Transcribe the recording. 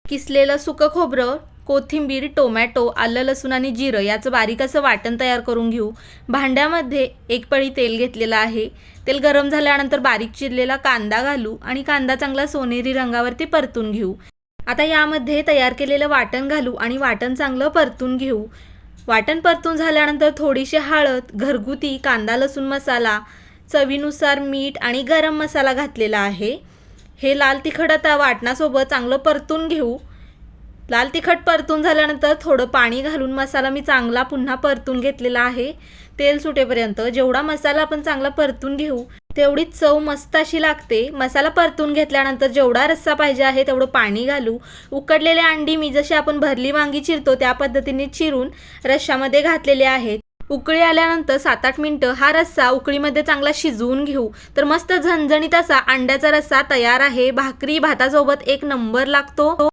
किसलेलं सुकं खोबरं, कोथिंबीर, टोमॅटो, आलं, लसूण आणि जिरं याचं बारीक असं वाटण तयार करून घेऊ. भांड्यामध्ये एक पळी तेल घेतलेलं आहे. तेल गरम झाल्यानंतर बारीक चिरलेला कांदा घालू आणि कांदा चांगला सोनेरी रंगावरती परतून घेऊ. आता यामध्ये तयार केलेलं वाटण घालू आणि वाटण चांगलं परतून घेऊ. वाटण परतून झाल्यानंतर थोडीशी हळद, घरगुती कांदा लसूण मसाला, चवीनुसार मीठ आणि गरम मसाला घातलेला आहे. हे लाल तिखट आता वाटणासोबत चांगलं परतून घेऊ. लाल तिखट परतून झाल्यानंतर थोडं पाणी घालून मसाला मी चांगला पुन्हा परतून घेतलेला आहे. तेल सुटेपर्यंत जेवढा मसाला आपण चांगला परतून घेऊ तेवढीच चव मस्त अशी लागते. मसाला परतून घेतल्यानंतर जेवढा रस्सा पाहिजे आहे तेवढं पाणी घालू. उकडलेले अंडी मी जशी आपण भरली वांगी चिरतो त्या पद्धतीने चिरून रश्श्यामध्ये घातलेले आहेत. उकळी आल्यानंतर 7-8 मिनिटं हा रस्सा उकळीमध्ये चांगला शिजवून घेऊ. तर मस्त झणझणीत असा अंड्याचा रस्सा तयार आहे. भाकरी भातासोबत एक नंबर लागतो.